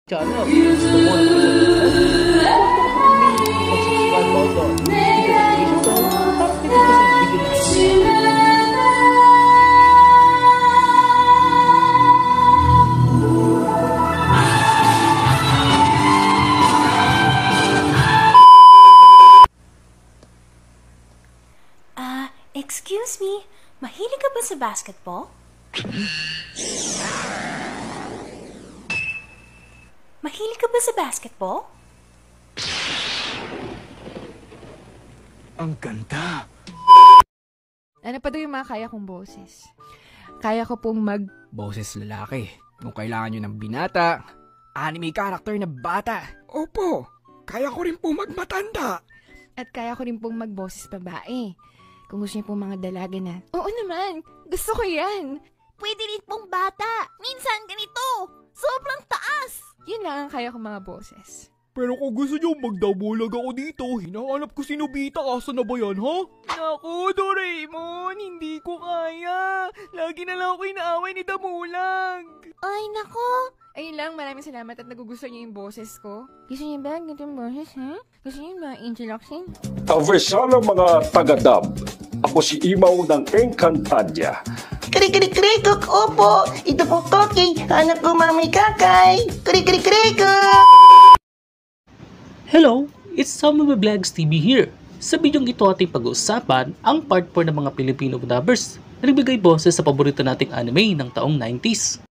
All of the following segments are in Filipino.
channel. It's the one who is subscribe also. Hit the notification bell para updated ka sa video natin. Excuse me, mahilig ka ba sa basketball? Mahilig ka ba sa basketball? Ang ganda! Ano pa daw yung mga kaya kong boses? Kaya ko pong boses lalaki. Kung kailangan nyo ng binata, anime character na bata. Opo, kaya ko rin po magmatanda. At kaya ko rin pong magboses babae. Kung gusto niyo pong mga dalaga na, oo naman, gusto ko yan. Pwede rin pong bata. Minsan ganito. Sobrang taas. Yun lang ang kaya kong mga boses. Pero kung gusto nyo magdabulag ako dito, hinahanap ko si Nobita. Asan na ba yan, ha? Naku, Doraemon, hindi ko kaya. Lagi na lang ako inaaway ni Damulag. Ay, nako. Ayun lang, maraming salamat at nagugustuhan niyo yung boses ko. Gusto niyo ba ganito yung boses, ha? Gusto niyo ba Angel Oxin? Kaversala mga taga-dub. Ako si Imaw ng Encantadia. Krik-krik-krikuk, opo. Ito po Koki, anak ko Mami Kakay. Krik-krik-krikuk. Hello, it's Samuel Vlogs TV here. Sa bidyong ito ating pag-uusapan ang part 4 ng mga Filipino dubbers na nagbigay boses sa paborito nating anime ng taong 90s.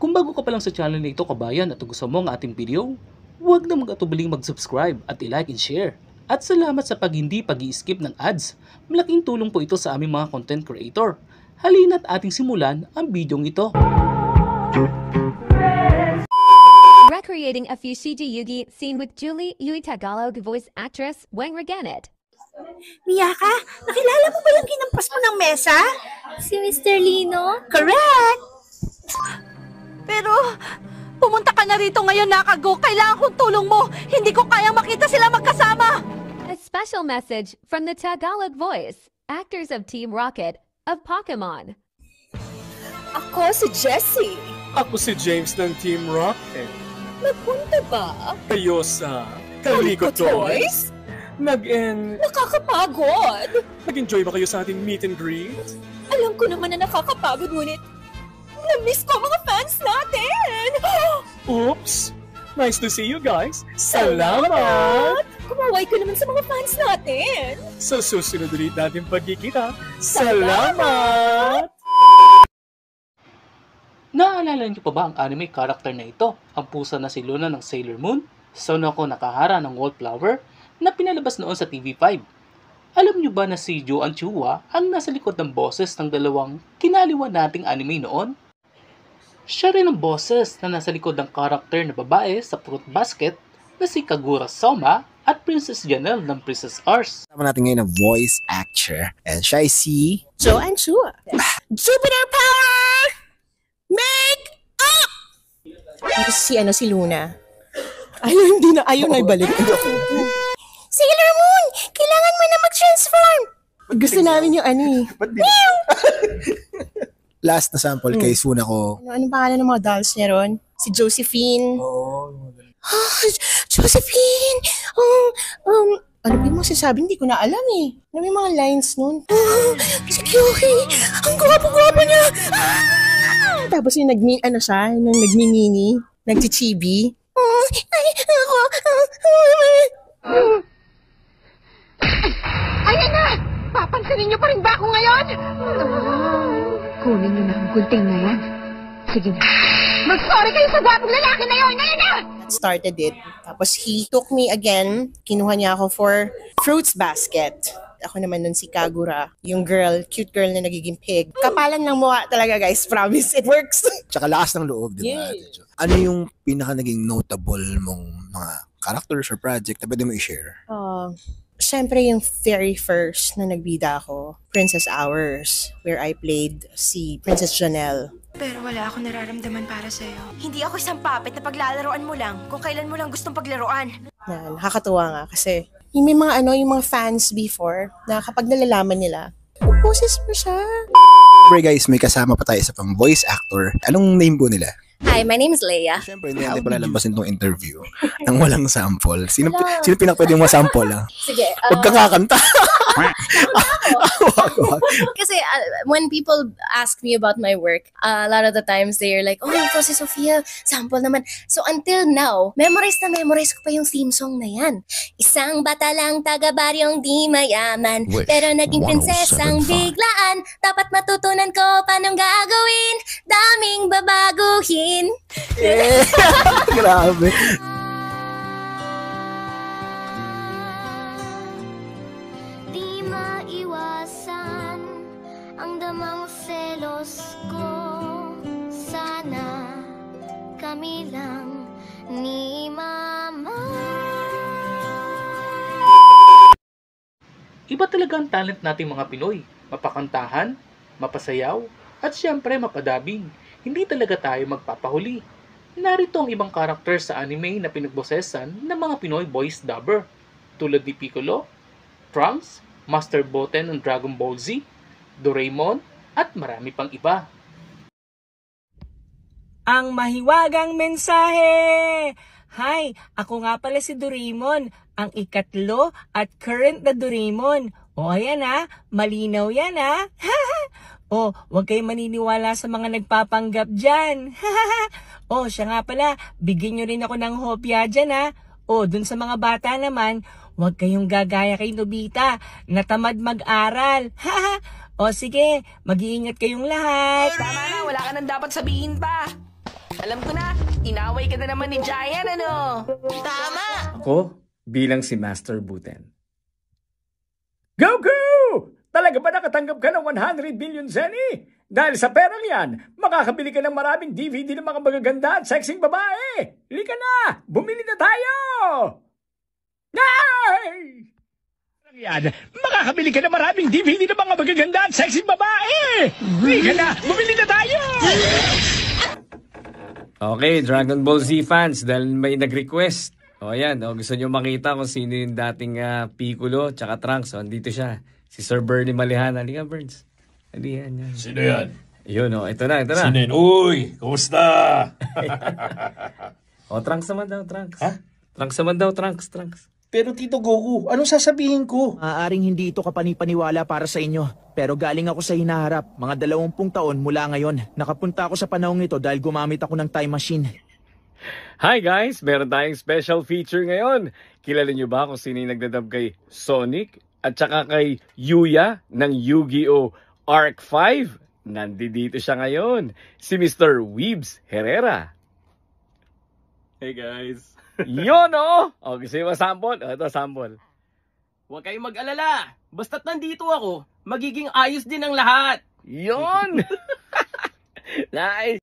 Kung bago ka pa lang sa channel na ito kabayan at gusto mo ang ating video, huwag na mag-atubiling mag-subscribe at i-like and share. At salamat sa hindi pag-i-skip ng ads. Malaking tulong po ito sa aming mga content creator. Halina't ating simulan ang bidyong ito. Recreating a Fushigi Yugi scene with Julie Yui Tagalog voice actress Weng Reganet. Miyaka, nakilala mo ba yung kinampas mo ng mesa? Si Mr. Lino? Correct! Pero, pumunta ka na rito ngayon, Nakago. Kailangan kong tulong mo. Hindi ko kayang makita sila magkasama. A special message from the Tagalog voice, actors of Team Rocket of Pokemon. Ako si Jessie. Ako si James ng Team Rocket. Nagpunta ba? Kayo sa Kaliko Toys? Nakakapagod. Nag-enjoy ba kayo sa ating meet and greet? Alam ko naman na nakakapagod, ngunit na-miss ko ang mga fans natin. Oops! Nice to see you guys. Salamat! Kumaway ka naman sa mga fans natin. Sa susunod ulit natin pagkikita. Salamat! Naaalala niyo pa ba ang anime character na ito? Ang pusa na si Luna ng Sailor Moon, Sonoko Nakahara ng Wallflower, na pinalabas noon sa TV5. Alam niyo ba na si Joan Chua ang nasa likod ng boses ng dalawang kinaliwan nating anime noon? Siya rin ang boses na nasa likod ng karakter na babae sa Fruit Basket na si Kagura Soma at Princess Janelle ng Princess Ars. Kasama natin ngayon ang voice actor. And siya ay si Joan Chua. Jupiter Power! Make up! Si Luna. Ayun, ayun ay balik. Sailor Moon! Kailangan mo na mag-transform! Gusto namin yung last na sample kay Suna ko. Anong pangalan ng mga dolls niya ron? Si Josephine. Josephine! Ano ba yung masasabi? Hindi ko na alam eh. Ano yung mga lines nun? Si Kyuhi! Ang gwapo-gwapo niya! Tapos yung nagmimini, nagchichibi. Ayan na! Papansinin niyo pa rin ba ako ngayon? Kunin niyo na ang gunting na yan. Sige na. Mag-sorry kayo sa gwapong lalaki na yun! Ngayon na! Started it. Tapos he took me again. Kinuha niya ako for Fruits Basket. Ako naman nun si Kagura. Yung cute girl na nagiging pig. Kapalan ng mukha talaga guys. Promise, it works. Tsaka lakas ng loob, di ba? Yeah. Ano yung pinaka naging notable mong mga characters or project na pwede mo i-share? Siyempre yung very first na nagbida ako, Princess Hours, where I played si Princess Janelle. Pero wala akong nararamdaman para sa'yo. Hindi ako isang puppet na paglalaroan mo lang kung kailan mo lang gustong paglaruan. Nakakatuwa nga kasi yung may mga yung mga fans before na kapag nalalaman nila, boses mo siya. Siyempre guys, may kasama pa tayo sa pang voice actor. Anong name po nila? Hi, my name is Leia. Siyempre, hindi natin palalabasin tong interview nang walang sample. Sino pinapwede mo sample lang? Sige. Huwag ka kakanta. Kasi when people ask me about my work, a lot of the times they're like, oh, ito si Sofia, sample naman. So until now, memorize ko pa yung theme song na yan. Isang bata lang taga-baryong di mayaman, pero naging prinsesang biglaan. Dapat matutunan ko paanong gagawin, daming babaguhin. Grabe. Di maiwasan ang damang selos ko. Sana kami lang ni Mama. Iba talaga ang talent nating mga Pinoy. Mapakantahan, mapasayaw, at syempre mapadabing. Hindi talaga tayo magpapahuli. Narito ang ibang karakter sa anime na pinagbosesan ng mga Pinoy voice dubber. Tulad ni Piccolo, Trunks, Master Boten ng Dragon Ball Z, Doraemon, at marami pang iba. Ang mahiwagang mensahe! Hi, ako nga pala si Doraemon, ang ikatlo at current na Doraemon. O ayan malinaw yan O, huwag kayong maniniwala sa mga nagpapanggap dyan. O, siya nga pala, bigyan nyo rin ako ng hopya dyan O, dun sa mga bata naman, huwag kayong gagaya kay Nobita, natamad mag-aral. O sige, mag-iingat kayong lahat. Tama na, wala ka nang dapat sabihin pa. Alam ko na, inaway ka na naman ni Giant, ano? Tama! Ako, bilang si Master Buten. Goku! Talaga ba nakatanggap ka ng 100 billion zenny? Dahil sa perang yan, makakabili ka ng maraming DVD ng mga magaganda at sexing babae. Lika na! Bumili na tayo! Ay! Yan, makakabili ka ng maraming DVD ng mga magaganda at sexing babae! Lika na! Bumili na tayo! Okay, Dragon Ball Z fans, dahil may nag-request. O yan, gusto nyo makita kung sino yung dating Piccolo tsaka Trunks. Andito siya. Si Sir Bernie Malihana. Halika, Burns. Halika yan. Sino yan? Yun, ito na. Sino yan? Uy, kumusta? Trunks naman daw, Trunks. Ha? Trunks naman daw, Trunks. Pero Tito Goku, anong sasabihin ko? Maaaring hindi ito kapanipaniwala para sa inyo. Pero galing ako sa hinaharap. Mga 20 taon mula ngayon. Nakapunta ako sa panahong ito dahil gumamit ako ng time machine. Hi guys! Meron tayong special feature ngayon. Kilala nyo ba kung sino yung nagdadub kay Sonic at saka kay Yuya ng Yu-Gi-Oh! Arc 5? Nandito siya ngayon. Si Mr. Weebs Herrera. Hey guys! Yun gusto nyo sample? Ito sample. Huwag kayong mag-alala. Basta't nandito ako, magiging ayos din ang lahat. Yun! Nice!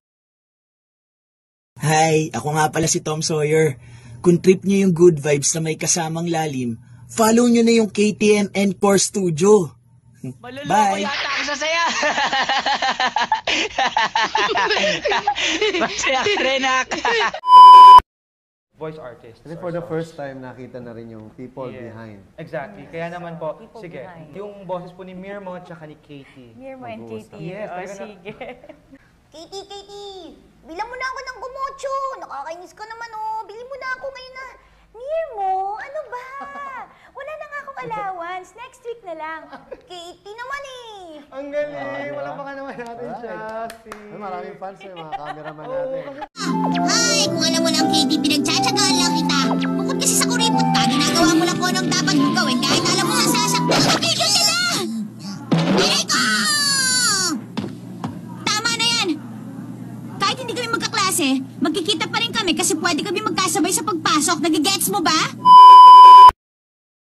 Hi, ako nga pala si Tom Sawyer. Kung trip niyo yung good vibes na may kasamang lalim, follow niyo na yung KTM Encore Studio. Bye! Yata ako sa saya! Masaya ka rin, voice artist. And for the first time, nakita na rin yung people behind. Exactly. Kaya naman po, sige, yung boses po ni Mirmo at saka ni Katie. Mirmo and Katie. Yes, sige. Katie! Bilang mo na ako ng gumocho! Nakakainis ka naman, Bili mo na ako ngayon na. Mirmo, ano ba? Wala na nga akong allowance. Next week na lang. Katie naman Ang galing! Wala pa ka naman natin siya. Maraming fans mga cameraman natin. Hi! Kung alam mo lang, Katie, pinagtsatsagaan lang kita. Bukod kasi sa kuripot ka, ginagawa mo lang kung anong dapat mong gawin kahit alam mo sasaktan. Kapigil ka na! Eko! Tama na yan! Kahit hindi kami magkaklase, magkikita pa rin kami kasi pwede kami magkasabay sa pagpasok. Nagigets mo ba?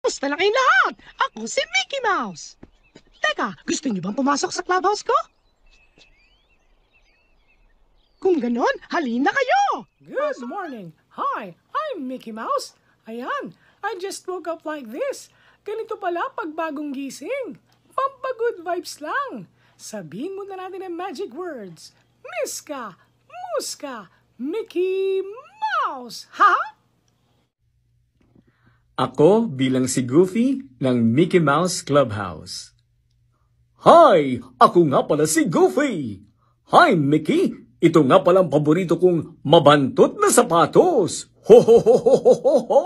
Gusto na kayong lahat! Ako si Mickey Mouse! Teka, gusto niyo bang pumasok sa clubhouse ko? Kung ganon, halina kayo! Good morning! Hi, I'm Mickey Mouse. Ayan, I just woke up like this. Ganito pala pag bagong gising. Pampa-good vibes lang. Sabihin muna natin ang magic words. Miska, Muska, Mickey Mouse. Ha? Ako bilang si Goofy ng Mickey Mouse Clubhouse. Hi! Ako nga pala si Goofy! Hi, Mickey! Ito nga palang paborito kong mabantot na sapatos. Ho ho ho ho ho ho ho!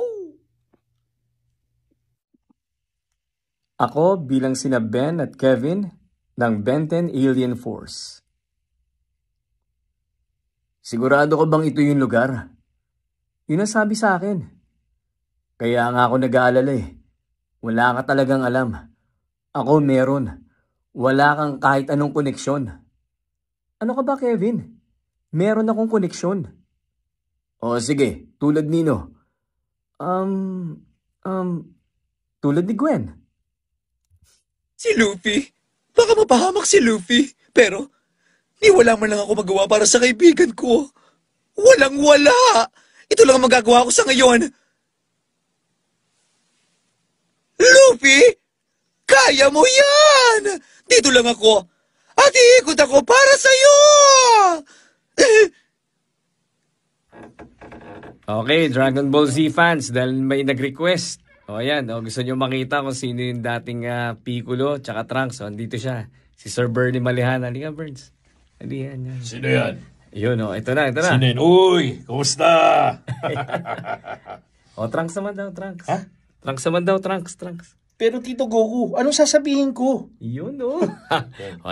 Ako bilang sina Ben at Kevin ng Ben 10 Alien Force. Sigurado ka bang ito yung lugar? Yun ang sabi sa akin. Kaya nga ako nag-aalala eh. Wala ka talagang alam. Ako meron. Wala kang kahit anong koneksyon. Ano ka ba, Kevin? Meron akong koneksyon. O sige, tulad nino. Tulad ni Gwen. Si Luffy? Baka mapahamak si Luffy. Pero, wala man lang ako magawa para sa kaibigan ko. Walang-wala! Ito lang ang magagawa ko sa ngayon. Luffy! Kaya mo yan! Dito lang ako. At iikot ako para sa'yo! Okay, Dragon Ball Z fans, dahil may nag-request. O ayan, gusto nyo makita kung sino yung dating Piccolo tsaka Trunks. O, andito siya. Si Sir Bernie Malihana. Halika, Burns. Halika, yan. Sino yan? Yun, ito na. Sino yan? Uy, kumusta? Trunks naman daw, Trunks. Ha? Trunks naman daw, Trunks. Pero Tito Goku, anong sasabihin ko? Yun, o,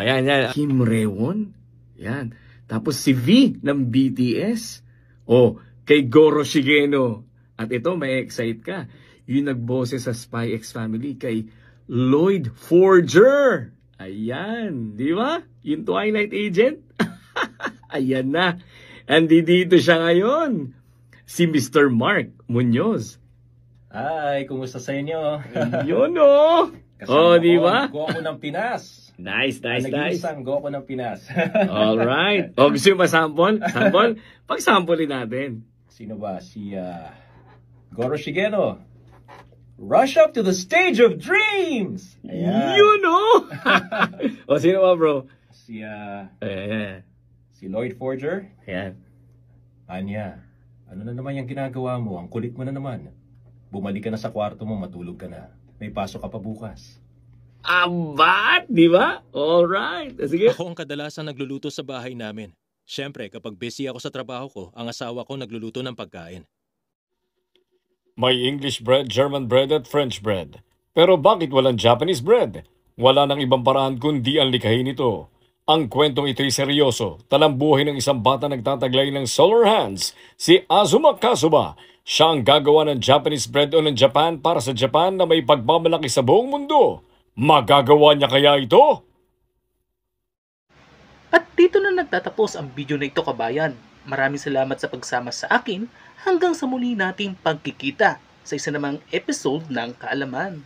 yan. Kim Rewon. Yan. Tapos si V ng BTS. Kay Goro Shigeno. At ito, may excite ka. Yung nagboses sa Spy X Family kay Lloyd Forger. Ayan, di ba? Yung Twilight Agent. Ayan na. Andito siya ngayon. Si Mr. Mark Munoz. Hi, kumusta sa inyo? Yun di ba? Goku ng Pinas. Nice. Nag-iisang Goku ng Pinas. Alright. Gusto nyo ba sample? Pag-samplein natin. Sino ba? Si Goro Shigeno. Rush up to the stage of dreams! Ayan. Yun sino ba, bro? Si Lloyd Forger. Ayan. Anya, ano na naman yung ginagawa mo? Ang kulit mo na naman. Bumalik ka na sa kwarto mo, matulog ka na. May pasok ka pa bukas. Abat, di ba? Alright. Sige. Ako ang kadalasan nagluluto sa bahay namin. Siyempre, kapag busy ako sa trabaho ko, ang asawa ko nagluluto ng pagkain. May English bread, German bread at French bread. Pero bakit walang Japanese bread? Wala nang ibang paraan kundi ang likhain ito. Ang kwentong ito'y seryoso, talambuhay ng isang bata nagtataglay ng solar hands, si Azuma Kasuba. Siya ang gagawa ng Japanese bread o ng Japan para sa Japan na may pagmamalaki sa buong mundo. Magagawa niya kaya ito? At dito na nagtatapos ang video na ito, kabayan. Maraming salamat sa pagsama sa akin hanggang sa muli nating pagkikita sa isa namang episode ng Kaalaman.